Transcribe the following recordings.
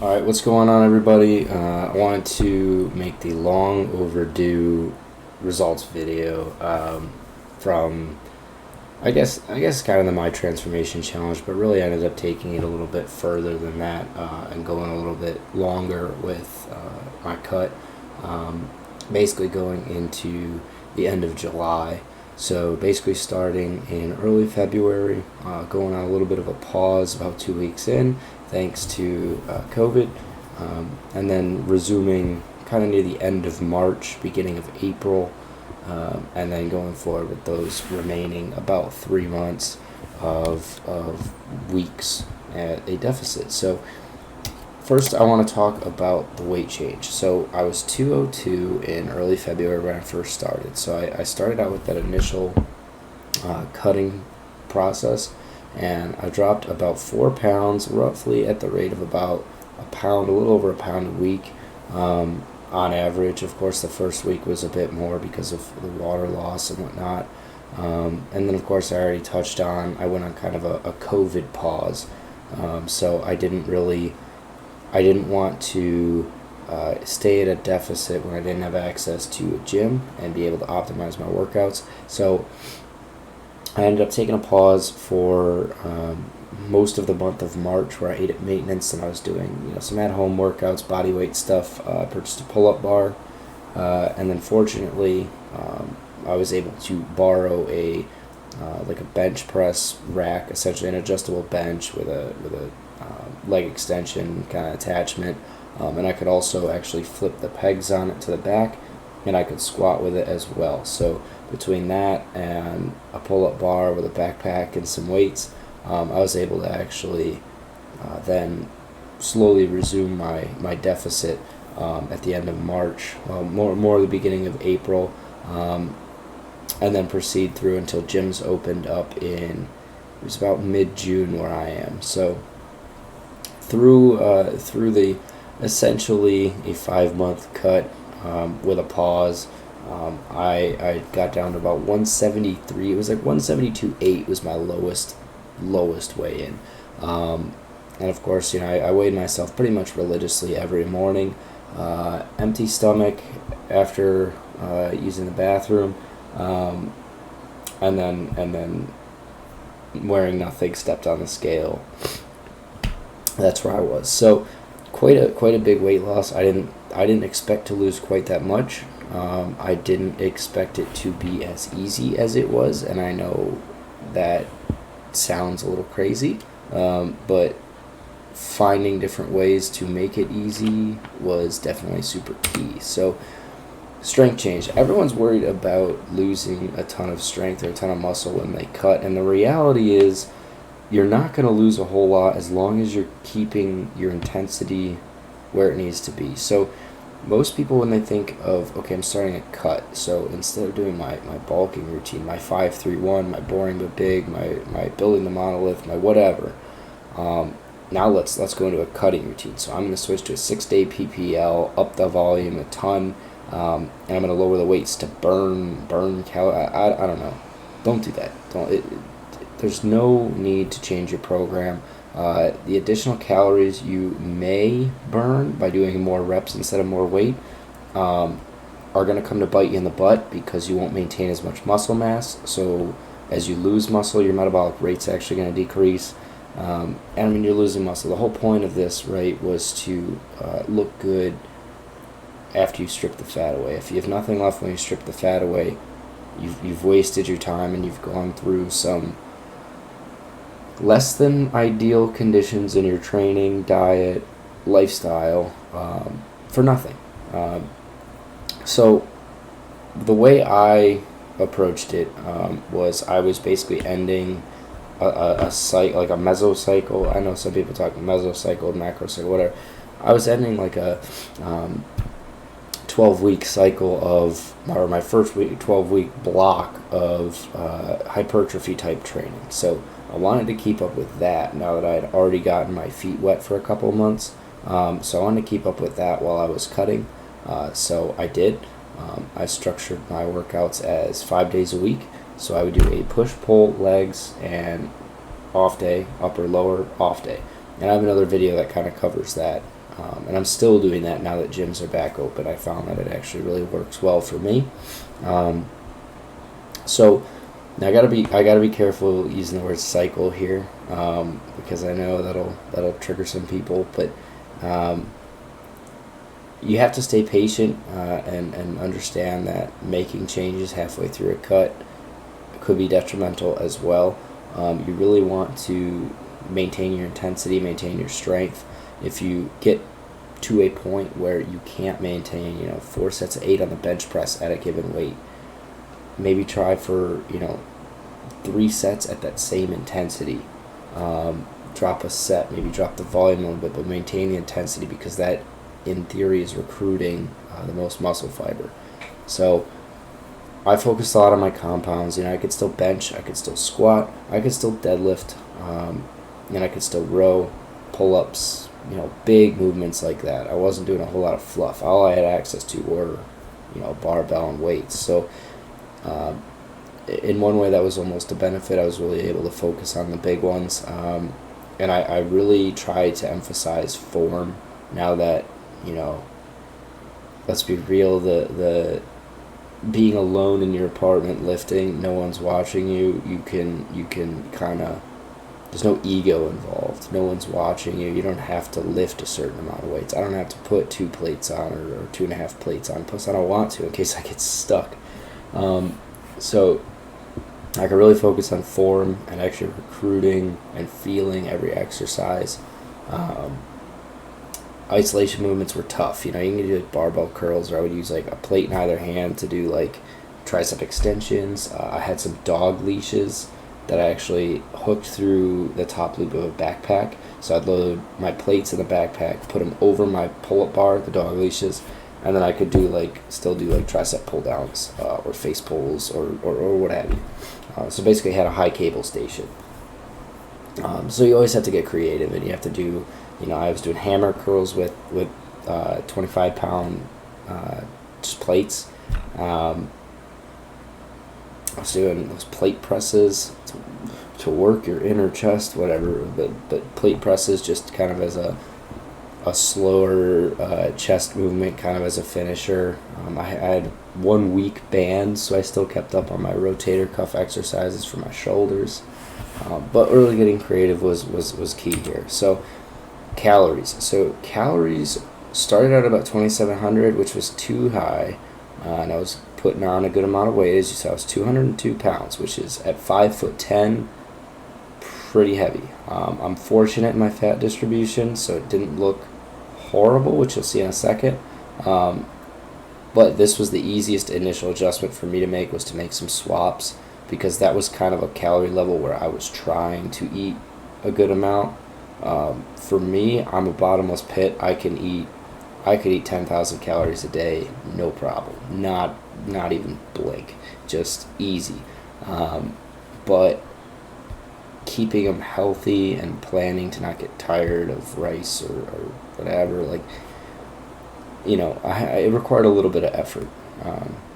Alright, what's going on, everybody? I wanted to make the long overdue results video from, I guess kind of the MyTransphormation challenge, but really ended up taking it a little bit further than that and going a little bit longer with my cut, basically going into the end of July. So basically starting in early February, going on a little bit of a pause about 2 weeks in, thanks to COVID, and then resuming kind of near the end of March, beginning of April, and then going forward with those remaining about 3 months of weeks at a deficit. So first, I want to talk about the weight change. So I was 202 in early February when I first started. So I started out with that initial cutting process, and I dropped about 4 pounds, roughly at the rate of about a pound, a little over a pound a week on average. Of course, the first week was a bit more because of the water loss and whatnot. And then, of course, I already touched on, I went on kind of a COVID pause. So I didn't want to stay at a deficit when I didn't have access to a gym and be able to optimize my workouts. So I ended up taking a pause for most of the month of March, where I ate at maintenance and I was doing some at-home workouts, body weight stuff. I purchased a pull-up bar, and then fortunately I was able to borrow a bench press rack, essentially an adjustable bench with a leg extension kind of attachment, and I could also actually flip the pegs on it to the back, and I could squat with it as well. So between that and a pull-up bar with a backpack and some weights, I was able to actually then slowly resume my deficit at the end of March, more the beginning of April, and then proceed through until gyms opened up it was about mid-June where I am. So through the essentially a 5-month cut with a pause, I got down to about 173. It was like 172.8 was my lowest weigh in, and of course I weighed myself pretty much religiously every morning, empty stomach after using the bathroom, and then wearing nothing, stepped on the scale. That's where I was. So quite a big weight loss. I didn't expect to lose quite that much. I didn't expect it to be as easy as it was, and I know that sounds a little crazy, but finding different ways to make it easy was definitely super key. So strength change. Everyone's worried about losing a ton of strength or a ton of muscle when they cut, and the reality is you're not going to lose a whole lot as long as you're keeping your intensity where it needs to be. So most people, when they think of, okay, I'm starting a cut, so instead of doing my bulking routine, my 5-3-1, my boring but big, my building the monolith, my whatever, now let's go into a cutting routine. So I'm going to switch to a 6-day PPL, up the volume a ton, and I'm going to lower the weights to burn calories. I don't know. Don't do that. There's no need to change your program. The additional calories you may burn by doing more reps instead of more weight are going to come to bite you in the butt, because you won't maintain as much muscle mass. So as you lose muscle, your metabolic rate's actually going to decrease. And I mean, you're losing muscle. The whole point of this, right, was to look good after you strip the fat away. If you have nothing left when you strip the fat away, you've wasted your time, and you've gone through some less than ideal conditions in your training, diet, lifestyle, for nothing. So the way I approached it was I was basically ending a cycle, like a mesocycle. I know some people talk mesocycle, macrocycle, whatever. I was ending like a 12-week cycle or my first 12-week block of hypertrophy type training. So I wanted to keep up with that now that I had already gotten my feet wet for a couple of months. So I wanted to keep up with that while I was cutting. So I did. I structured my workouts as 5 days a week. So I would do a push-pull, legs, and off day, upper, lower, off day. And I have another video that kind of covers that And I'm still doing that now that gyms are back open. I found that it actually really works well for me. So now I gotta be careful using the word cycle here, because I know that'll trigger some people. But you have to stay patient and understand that making changes halfway through a cut could be detrimental as well. You really want to maintain your intensity, maintain your strength. If you get to a point where you can't maintain, 4 sets of 8 on the bench press at a given weight, maybe try for, 3 sets at that same intensity. Drop a set, maybe drop the volume a little bit, but maintain the intensity, because that, in theory, is recruiting the most muscle fiber. So I focused a lot on my compounds. I could still bench, I could still squat, I could still deadlift, and I could still row, pull-ups, big movements like that. I wasn't doing a whole lot of fluff. All I had access to were, barbell and weights. So in one way, that was almost a benefit. I was really able to focus on the big ones. And I really tried to emphasize form now that, let's be real, the being alone in your apartment lifting, no one's watching you, you can kind of, there's no ego involved. No one's watching you. You don't have to lift a certain amount of weights. I don't have to put 2 plates on or 2.5 plates on. Plus, I don't want to in case I get stuck. So I can really focus on form and actually recruiting and feeling every exercise. Isolation movements were tough. You can do barbell curls, or I would use like a plate in either hand to do like tricep extensions. I had some dog leashes that I actually hooked through the top loop of a backpack. So I'd load my plates in the backpack, put them over my pull-up bar, the dog leashes, and then I could still do tricep pull-downs or face pulls or what have you. So basically I had a high cable station. So you always have to get creative, and you have to do, I was doing hammer curls with 25-pound just plates. I was doing those plate presses to work your inner chest, whatever, but plate presses just kind of as a slower chest movement, kind of as a finisher. I had 1 week band, so I still kept up on my rotator cuff exercises for my shoulders. But really getting creative was key here. So calories. So calories started out about 2,700, which was too high, and I was putting on a good amount of weight. As you saw, I was 202 pounds, which is at 5'10", pretty heavy. I'm fortunate in my fat distribution, so it didn't look horrible, which you'll see in a second. But this was the easiest initial adjustment for me to make, was to make some swaps, because that was kind of a calorie level where I was trying to eat a good amount. For me, I'm a bottomless pit. I could eat 10,000 calories a day, no problem. Not even blink, just easy. But keeping them healthy and planning to not get tired of rice or whatever, it required a little bit of effort,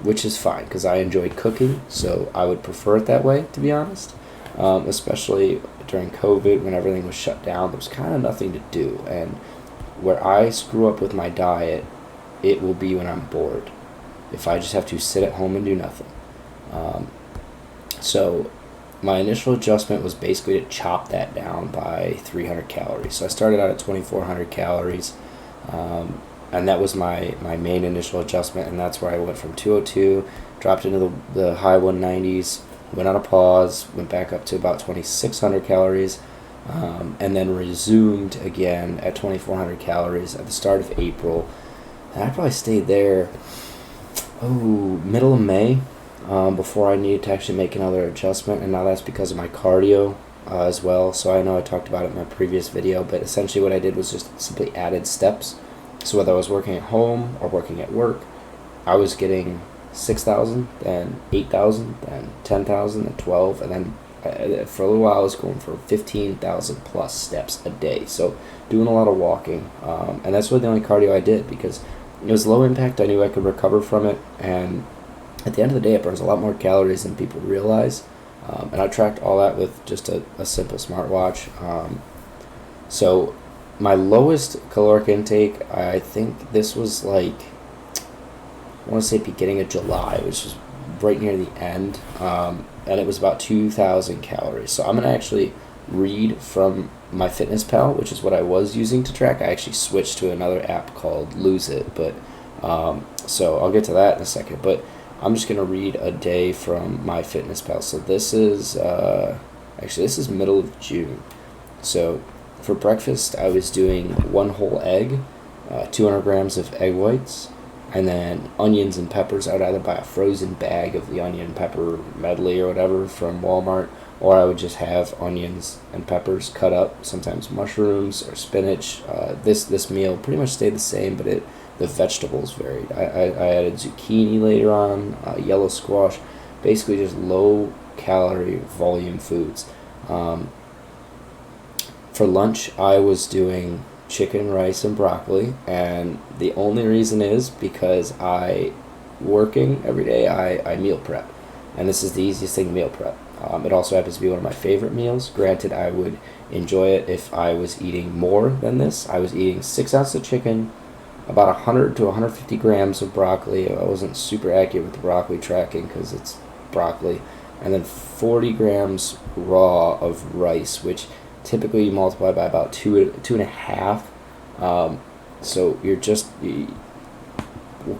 which is fine because I enjoyed cooking, so I would prefer it that way, to be honest. Especially during COVID, when everything was shut down, there was kind of nothing to do. And where I screw up with my diet, it will be when I'm bored, if I just have to sit at home and do nothing. So my initial adjustment was basically to chop that down by 300 calories. So I started out at 2,400 calories, and that was my main initial adjustment, and that's where I went from 202, dropped into the high 190s, went on a pause, went back up to about 2,600 calories, and then resumed again at 2,400 calories at the start of April. And I probably stayed there, middle of May, before I needed to actually make another adjustment. And now that's because of my cardio as well. So I know I talked about it in my previous video, but essentially what I did was just simply added steps. So whether I was working at home or working at work, I was getting 6,000, then 8,000, then 10,000, then 12, and then for a little while I was going for 15,000 plus steps a day. So doing a lot of walking, and that's really the only cardio I did because it was low impact. I knew I could recover from it, and at the end of the day, it burns a lot more calories than people realize. And I tracked all that with just a simple smartwatch. So my lowest caloric intake, I think this was like, I want to say beginning of July, which was right near the end, and it was about 2,000 calories. So I'm going to actually read from MyFitnessPal, which is what I was using to track. I actually switched to another app called Lose It, but so I'll get to that in a second. But I'm just going to read a day from MyFitnessPal. So this is actually, this is middle of June. So for breakfast, I was doing one whole egg, 200 grams of egg whites, and then onions and peppers. I would either buy a frozen bag of the onion and pepper medley or whatever from Walmart, or I would just have onions and peppers cut up, sometimes mushrooms or spinach. This meal pretty much stayed the same, but the vegetables varied. I added zucchini later on, yellow squash, basically just low-calorie volume foods. For lunch, I was doing chicken, rice, and broccoli, and the only reason is because working every day, I meal prep, and this is the easiest thing to meal prep. It also happens to be one of my favorite meals. Granted, I would enjoy it if I was eating more than this. I was eating 6 ounces of chicken, about 100 to 150 grams of broccoli. I wasn't super accurate with the broccoli tracking because it's broccoli, and then 40 grams raw of rice, which typically you multiply by about two and a half. So we'll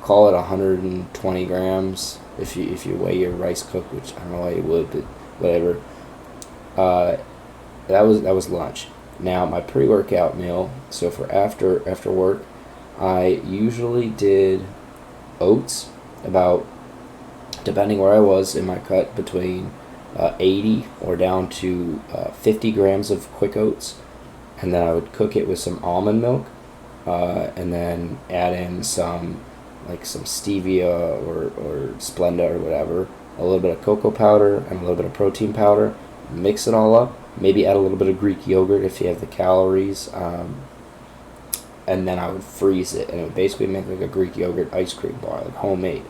call it 120 grams if you weigh your rice cook, which I don't know why you would, but whatever. That was lunch. Now my pre-workout meal. So for after work, I usually did oats, about, depending where I was in my cut, between 80 or down to 50 grams of quick oats, and then I would cook it with some almond milk, and then add in some stevia or Splenda or whatever, a little bit of cocoa powder and a little bit of protein powder, mix it all up, maybe add a little bit of Greek yogurt if you have the calories, and then I would freeze it, and it would basically make like a Greek yogurt ice cream bar, like homemade.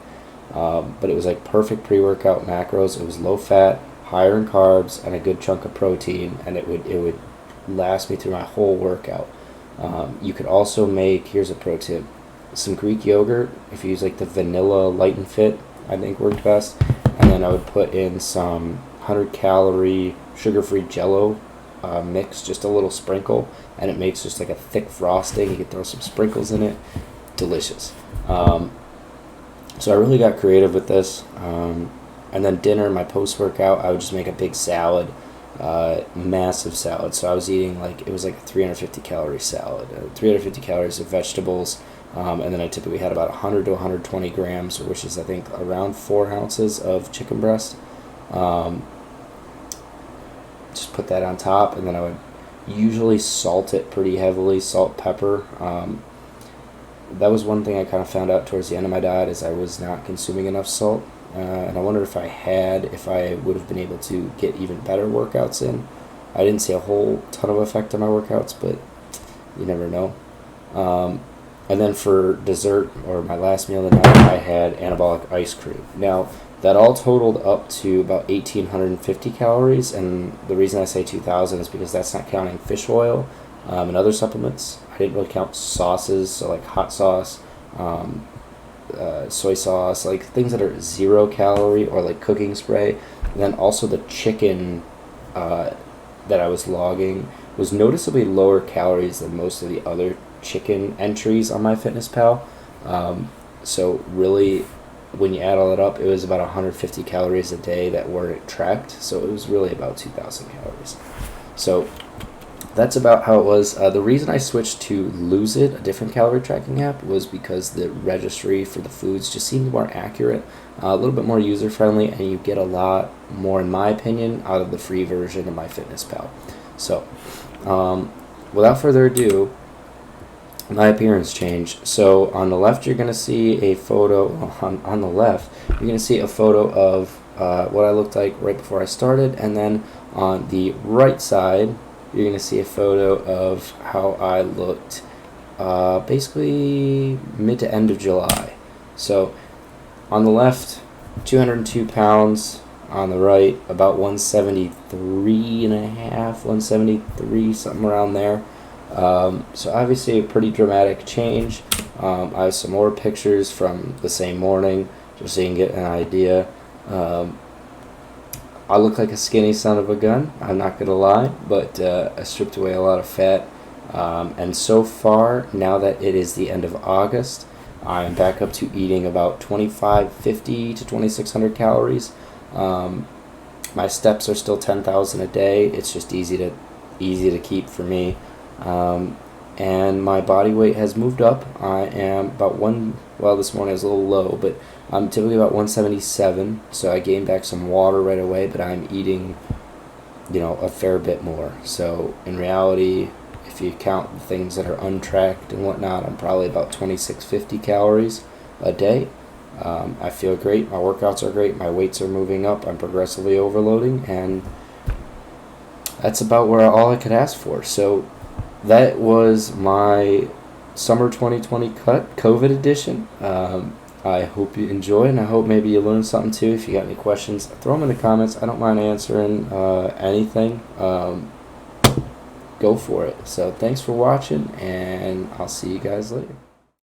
But it was like perfect pre-workout macros. It was low fat, higher in carbs, and a good chunk of protein, and it would last me through my whole workout. You could also make, here's a pro tip, some Greek yogurt. If you use like the vanilla Light and Fit, I think worked best. And then I would put in some 100-calorie sugar-free Jello mix, just a little sprinkle, and it makes just like a thick frosting. You could throw some sprinkles in it. Delicious. So I really got creative with this. And then dinner, my post-workout, I would just make a big salad, massive salad. So I was eating it was like a 350-calorie salad, 350 calories of vegetables, and then I typically had about 100 to 120 grams, which is I think around 4 ounces of chicken breast. Just put that on top, and then I would usually salt it pretty heavily, salt, pepper. That was one thing I kind of found out towards the end of my diet, is I was not consuming enough salt, and I wondered if I would have been able to get even better workouts in. I didn't see a whole ton of effect on my workouts, but you never know. And then for dessert, or my last meal of the night, I had anabolic ice cream. Now, that all totaled up to about 1,850 calories, and the reason I say 2,000 is because that's not counting fish oil and other supplements. I didn't really count sauces, so like hot sauce, soy sauce, like things that are 0 calorie, or like cooking spray. And then also the chicken that I was logging was noticeably lower calories than most of the other chicken entries on MyFitnessPal. So really, when you add all that up, it was about 150 calories a day that weren't tracked. So it was really about 2,000 calories. So that's about how it was. The reason I switched to Lose It, a different calorie tracking app, was because the registry for the foods just seemed more accurate, a little bit more user friendly, and you get a lot more, in my opinion, out of the free version of MyFitnessPal. So, without further ado, my appearance change. So on the left, you're going to see a photo. On the left, you're going to see a photo of what I looked like right before I started, and then on the right side, you're going to see a photo of how I looked basically mid to end of July. So on the left, 202 pounds. On the right, about 173 and a half, 173, something around there. So obviously a pretty dramatic change. I have some more pictures from the same morning, just so you can get an idea. I look like a skinny son of a gun, I'm not going to lie, but I stripped away a lot of fat. And so far, now that it is the end of August, I'm back up to eating about 2550 to 2600 calories. My steps are still 10,000 a day. It's just easy to keep for me. And my body weight has moved up. I am about this morning I was a little low, but I'm typically about 177, so I gained back some water right away, but I'm eating, a fair bit more. So in reality, if you count the things that are untracked and whatnot, I'm probably about 2650 calories a day. I feel great. My workouts are great. My weights are moving up. I'm progressively overloading, and that's about all I could ask for. So that was my summer 2020 cut, COVID edition. I hope you enjoy, and I hope maybe you learned something too. If you got any questions, throw them in the comments. I don't mind answering anything. Go for it. So thanks for watching, and I'll see you guys later.